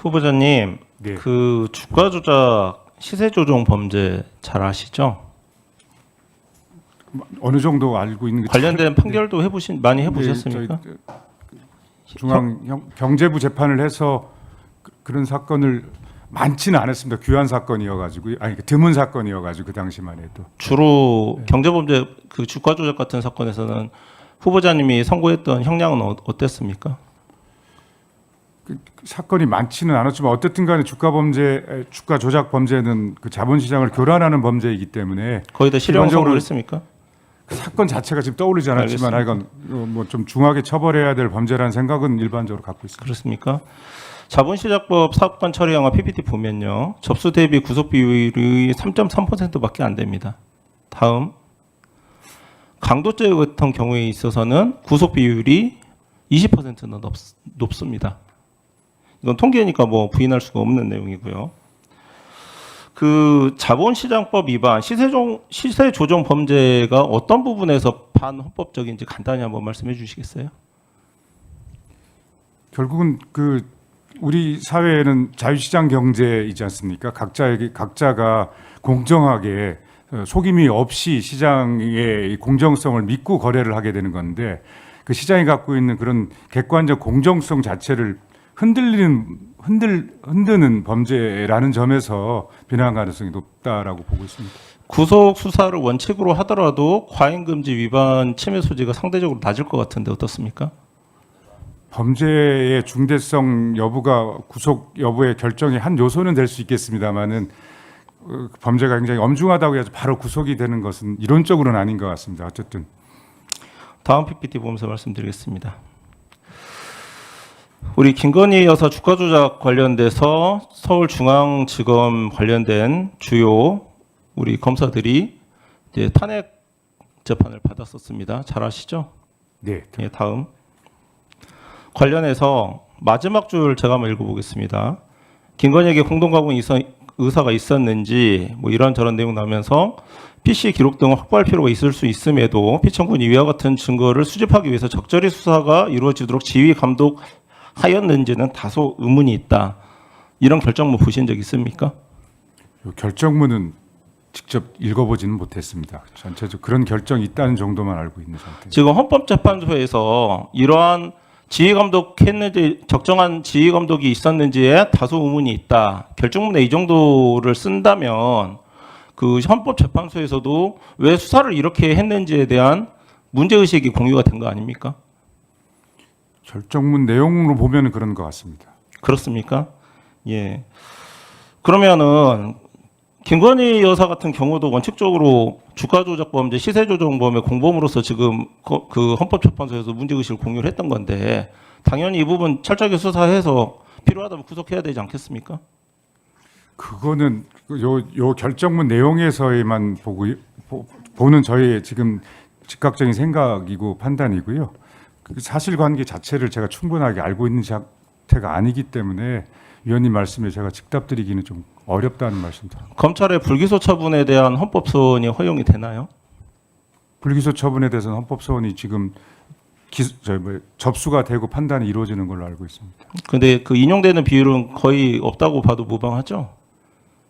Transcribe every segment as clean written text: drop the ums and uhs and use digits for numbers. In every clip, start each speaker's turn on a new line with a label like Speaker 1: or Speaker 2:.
Speaker 1: 후보자님,
Speaker 2: 네.
Speaker 1: 그 주가 조작, 시세 조종 범죄 잘 아시죠?
Speaker 2: 어느 정도 알고 있는 게
Speaker 1: 관련된 판결도 많이 해보셨습니까?
Speaker 2: 저희 중앙 경제부 재판을 해서 그런 사건을 많지는 않았습니다. 귀한 사건이어가지고 아니 드문 사건이어가지고 그 당시만 해도
Speaker 1: 주로 경제범죄 그 주가 조작 같은 사건에서는 후보자님이 선고했던 형량은 어땠습니까?
Speaker 2: 그 사건이 많지는 않았지만 어쨌든 간에 주가 조작 범죄는 그 자본시장을 교란하는 범죄이기 때문에
Speaker 1: 거의 다 실형
Speaker 2: 기본적으로
Speaker 1: 선고를 했습니까?
Speaker 2: 그 사건 자체가 지금 떠오르지 않았지만 하여간 뭐 좀 중하게 처벌해야 될 범죄라는 생각은 일반적으로 갖고 있습니다.
Speaker 1: 그렇습니까? 자본시장법 사업권 처리 영화 PPT 보면요. 접수 대비 구속 비율이 3.3%밖에 안 됩니다. 다음 강도죄 같은 경우에 있어서는 구속 비율이 20%는 높습니다. 이건 통계니까 뭐 부인할 수가 없는 내용이고요. 그 자본시장법 위반, 시세 조정 범죄가 어떤 부분에서 반헌법적인지 간단히 한번 말씀해 주시겠어요?
Speaker 2: 결국은 그 우리 사회에는 자유시장 경제이지 않습니까? 각자가 공정하게 속임이 없이 시장의 공정성을 믿고 거래를 하게 되는 건데 그 시장이 갖고 있는 그런 객관적 공정성 자체를 흔드는 범죄라는 점에서 비난 가능성이 높다라고 보고 있습니다.
Speaker 1: 구속 수사를 원칙으로 하더라도 과잉금지 위반 침해 소지가 상대적으로 낮을 것 같은데 어떻습니까?
Speaker 2: 범죄의 중대성 여부가 구속 여부의 결정의 한 요소는 될 수 있겠습니다만은 범죄가 굉장히 엄중하다고 해서 바로 구속이 되는 것은 이론적으로는 아닌 것 같습니다. 어쨌든
Speaker 1: 다음 PPT 보면서 말씀드리겠습니다. 우리 김건희 여사 주가 조작 관련돼서 서울중앙지검 관련된 주요 우리 검사들이 이제 탄핵 재판을 받았었습니다. 잘 아시죠?
Speaker 2: 네.
Speaker 1: 예, 다음 관련해서 마지막 줄 제가 한번 읽어보겠습니다. 김건희에게 공동가공 의사가 있었는지 뭐 이런저런 내용 나오면서 PC 기록 등을 확보할 필요가 있을 수 있음에도 피청군이 이와 같은 증거를 수집하기 위해서 적절히 수사가 이루어지도록 지휘 감독하였는지는 다소 의문이 있다. 이런 결정문 보신 적 있습니까?
Speaker 2: 결정문은 직접 읽어보지는 못했습니다. 전체적으로 그런 결정이 있다는 정도만 알고 있는 상태입니다.
Speaker 1: 지금 헌법재판소에서 이러한 지휘감독했는지 적정한 지휘감독이 있었는지에 다소 의문이 있다. 결정문에 이 정도를 쓴다면 그 헌법재판소에서도 왜 수사를 이렇게 했는지에 대한 문제의식이 공유가 된 거 아닙니까?
Speaker 2: 결정문 내용으로 보면 그런 것 같습니다.
Speaker 1: 그렇습니까? 예. 그러면은 김건희 여사 같은 경우도 원칙적으로 주가 조작 범죄, 시세 조정 범죄 공범으로서 지금 그 헌법재판소에서 문제의식을 공유를 했던 건데 당연히 이 부분 철저하게 수사해서 필요하다면 구속해야 되지 않겠습니까?
Speaker 2: 그거는 요 결정문 내용에서만 보는 저희의 지금 즉각적인 생각이고 판단이고요. 그 사실관계 자체를 제가 충분하게 알고 있는 상태가 아니기 때문에 위원님 말씀에 제가 즉답드리기는 좀 어렵다는 말씀입니다.
Speaker 1: 검찰의 불기소 처분에 대한 헌법 소원이 허용이 되나요?
Speaker 2: 불기소 처분에 대해서는 헌법 소원이 지금 접수가 되고 판단이 이루어지는 걸로 알고 있습니다.
Speaker 1: 근데 그 인용되는 비율은 거의 없다고 봐도 무방하죠?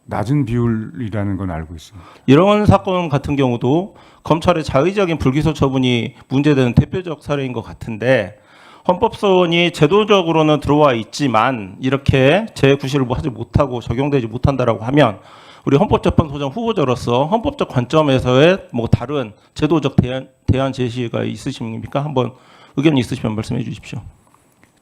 Speaker 2: 낮은 비율이라는 건 알고 있습니다.
Speaker 1: 이런 사건 같은 경우도 검찰의 자의적인 불기소 처분이 문제되는 대표적 사례인 것 같은데 헌법소원이 제도적으로는 들어와 있지만 이렇게 재구실을 하지 못하고 적용되지 못한다라고 하면 우리 헌법재판소장 후보자로서 헌법적 관점에서의 뭐 다른 제도적 대안 제시가 있으십니까? 한번 의견이 있으시면 말씀해 주십시오.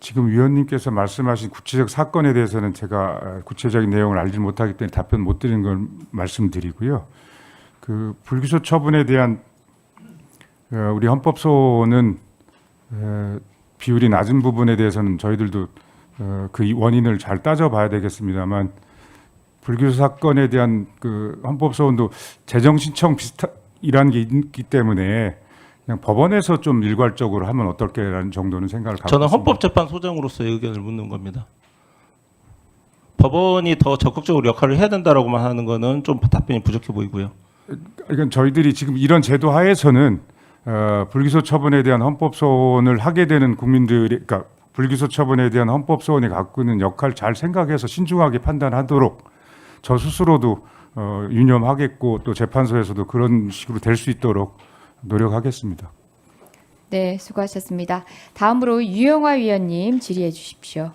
Speaker 2: 지금 위원님께서 말씀하신 구체적 사건에 대해서는 제가 구체적인 내용을 알지 못하기 때문에 답변 못 드리는 걸 말씀드리고요. 그 불기소 처분에 대한 우리 헌법소원은 비율이 낮은 부분에 대해서는 저희들도 그 원인을 잘 따져봐야 되겠습니다만 불기소 사건에 대한 그 헌법소원도 재정 신청 비슷이라는 게 있기 때문에 그냥 법원에서 좀 일괄적으로 하면 어떨까라는 정도는 생각을 갖고
Speaker 1: 저는
Speaker 2: 있습니다.
Speaker 1: 헌법재판소장으로서의 의견을 묻는 겁니다. 법원이 더 적극적으로 역할을 해야 된다라고만 하는 거는 좀 답변이 부족해 보이고요.
Speaker 2: 그러니까 저희들이 지금 이런 제도 하에서는 불기소 처분에 대한 헌법 소원을 하게 되는 국민들이, 그러니까 불기소 처분에 대한 헌법소원이 갖고 있는 역할 잘 생각해서 신중하게 판단하도록 저 스스로도 유념하겠고 또 재판소에서도 그런 식으로 될 수 있도록 노력하겠습니다.
Speaker 3: 네, 수고하셨습니다. 다음으로 유영화 위원님 질의해 주십시오.